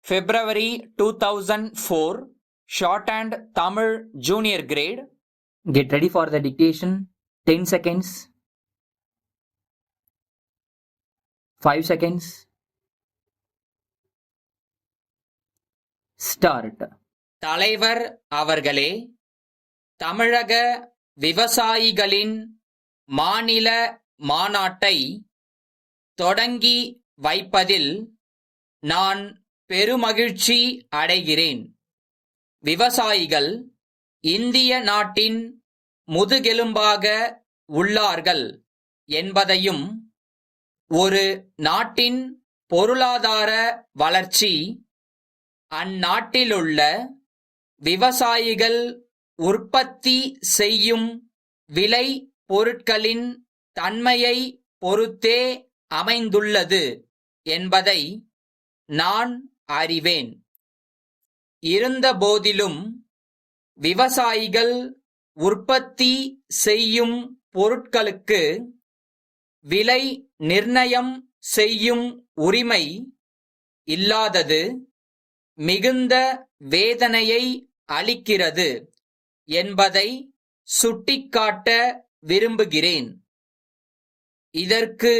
February 2004, Shorthand Tamil Junior Grade. Get ready for the dictation. 10 seconds. 5 seconds. Start. தலைவர் அவர்களே, தமிழக விவசாயிகளின் மாநில மாநாட்டை தொடங்கி வைப்பதில் நான் பெருமகிழ்ச்சி அடைகிறேன். விவசாயிகள் இந்திய நாட்டின் முதுகெலும்பாக உள்ளார்கள் என்பதையும், ஒரு நாட்டின் பொருளாதார வளர்ச்சி அந்நாட்டிலுள்ள விவசாயிகள் உற்பத்தி செய்யும் விளை பொருட்களின் தன்மையை பொறுத்தே அமைந்துள்ளது என்பதை நான் அறிவேன். இருந்தபோதிலும் விவசாயிகள் உற்பத்தி செய்யும் பொருட்களுக்கு விலை நிர்ணயம் செய்யும் உரிமை இல்லாதது மிகுந்த வேதனையை அளிக்கிறது என்பதை சுட்டிக்காட்ட விரும்புகிறேன். இதற்கு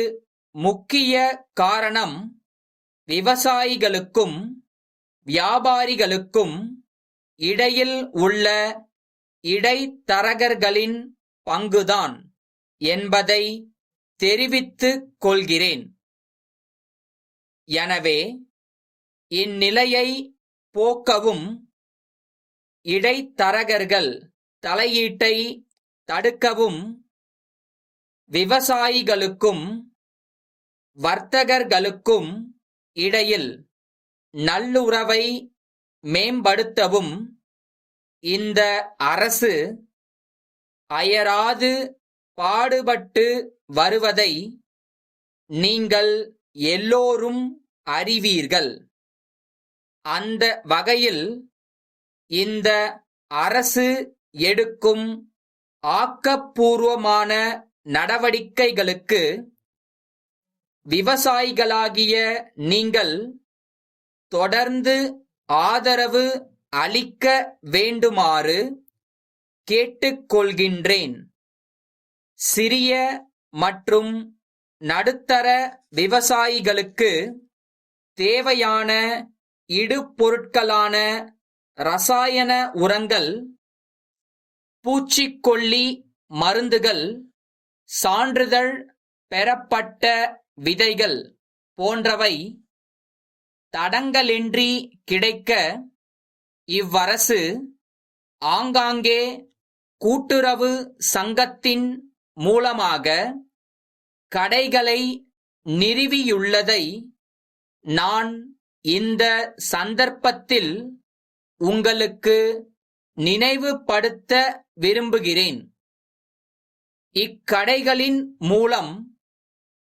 முக்கிய காரணம் விவசாயிகளுக்கும் வியாபாரிகளுக்கும் இடையில் உள்ள இடைத்தரகர்களின் பங்குதான் என்பதை தெரிவித்துக் கொள்கிறேன். எனவே இந்நிலையை போக்கவும் இடைத்தரகர்கள் தலையீட்டை தடுக்கவும் விவசாயிகளுக்கும் வர்த்தகர்களுக்கும் இடையில் நல்லுறவை மேம்படுத்தவும் இந்த அரசு அயராது பாடுபட்டு வருவதை நீங்கள் எல்லோரும் அறிவீர்கள். அந்த வகையில் இந்த அரசு எடுக்கும் ஆக்கப்பூர்வமான நடவடிக்கைகளுக்கு விவசாயிகளாகிய நீங்கள் தொடர்ந்து ஆதரவு அளிக்க வேண்டுமாறு கேட்டுக்கொள்கின்றேன். சிறிய மற்றும் நடுத்தர விவசாயிகளுக்கு தேவையான இடுபொருட்களான ரசாயன உரங்கள், பூச்சிக்கொல்லி மருந்துகள், சான்றிதழ் பெறப்பட்ட விதைகள் போன்றவை தடங்கலின்றி கிடைக்க இவ்வரசு ஆங்காங்கே கூட்டுறவு சங்கத்தின் மூலமாக கடைகளை நிறுவியுள்ளதை நான் இந்த சந்தர்ப்பத்தில் உங்களுக்கு நினைவுபடுத்த விரும்புகிறேன். இக்கடைகளின் மூலம்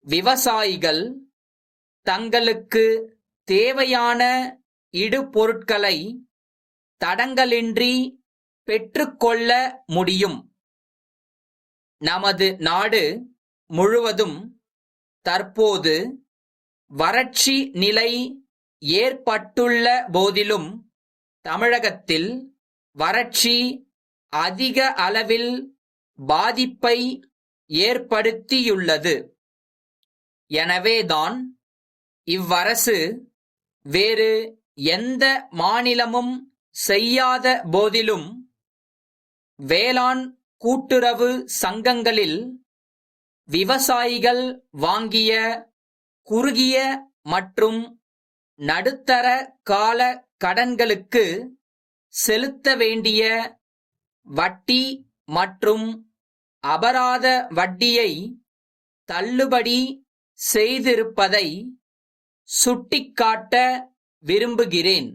விவசாயிகள் தங்களுக்கு தேவையான இடுபொருட்களை தடங்கலின்றி பெற்றுக்கொள்ள முடியும். நமது நாடு முழுவதும் தற்போது வறட்சி நிலை ஏற்பட்டுள்ள போதிலும் தமிழகத்தில் வறட்சி அதிக அளவில் பாதிப்பை ஏற்படுத்தியுள்ளது. எனவேதான் இவ்வரசு வேறு எந்த மாநிலமும் செய்யாத போதிலும் வேளாண் கூட்டுறவு சங்கங்களில் விவசாயிகள் வாங்கிய குறுகிய மற்றும் நடுத்தர கால கடன்களுக்கு செலுத்த வேண்டிய வட்டி மற்றும் அபராத வட்டியை தள்ளுபடி செய்திருப்பதை சுட்டிக்காட்ட விரும்புகிறேன்.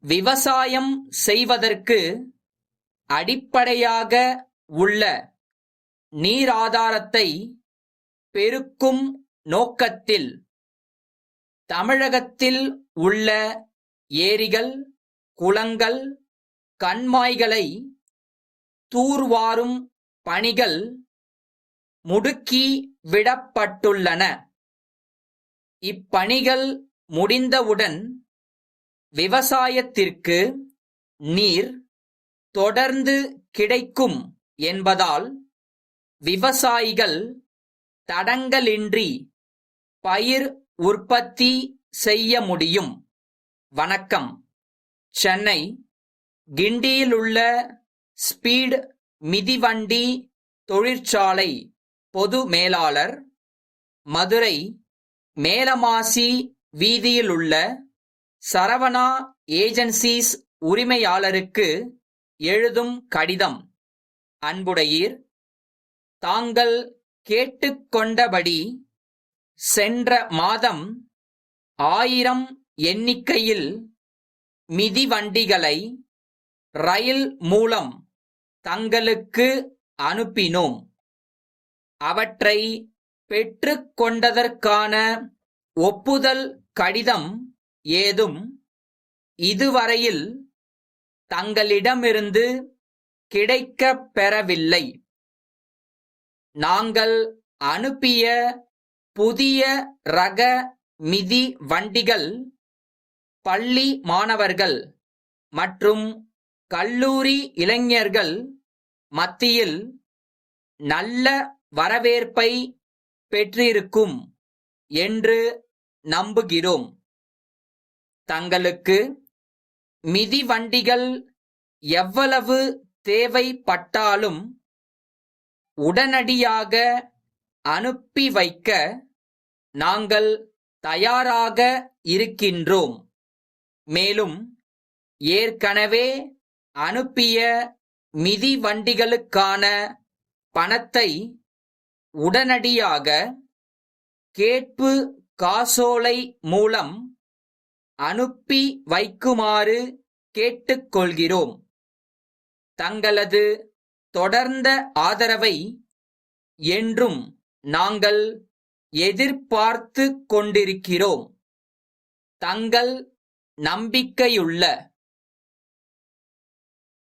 விவசாயம் செய்வதற்கு அடிப்படையாக உள்ள நீராதாரத்தை பெருக்கும் நோக்கத்தில் தமிழகத்தில் உள்ள ஏரிகள், குளங்கள், கண்மாய்களை தூர்வாரும் பணிகள் முடுக்கி விடப்பட்டுள்ளன. இப்பணிகள் முடிந்தவுடன் விவசாயத்திற்கு நீர் தொடர்ந்து கிடைக்கும் என்பதால் விவசாயிகள் தடங்கலின்றி பயிர் உற்பத்தி செய்ய முடியும். வணக்கம். சென்னை கிண்டியிலுள்ள ஸ்பீட் மிதிவண்டி தொழிற்சாலை பொது மேலாளர், மதுரை மேலமாசி வீதியிலுள்ள சரவணா ஏஜென்சிஸ் உரிமையாளருக்கு எழுதும் கடிதம். அன்புடையீர், தாங்கள் கேட்டுக்கொண்டபடி சென்ற மாதம் 1000 எண்ணிக்கையில் மிதிவண்டிகளை ரயில் மூலம் தங்களுக்கு அனுப்பினோம். அவற்றை பெற்றுக்கொண்டதற்கான ஒப்புதல் கடிதம் ஏதும் இதுவரையில் தங்களிடமிருந்து கிடைக்கப் பெறவில்லை. நாங்கள் அனுப்பிய புதிய ரக மிதி வண்டிகள் பள்ளி மாணவர்கள் மற்றும் கல்லூரி இளைஞர்கள் மத்தியில் நல்ல வரவேற்பை பெற்றிருக்கும் என்று நம்புகிறோம். தங்களுக்கு மிதிவண்டிகள் எவ்வளவு தேவைப்பட்டாலும் உடனடியாக அனுப்பி வைக்க நாங்கள் தயாராக இருக்கின்றோம். மேலும் ஏற்கனவே அனுப்பிய மிதிவண்டிகளுக்கான பணத்தை உடனடியாக கேட்பு காசோலை மூலம் அனுப்பி வைக்குமாறு கேட்டுக்கொள்கிறோம். தங்களது தொடர்ந்த ஆதரவை என்றும் நாங்கள் எதிர்பார்த்து கொண்டிருக்கிறோம். தங்கள் நம்பிக்கையுள்ள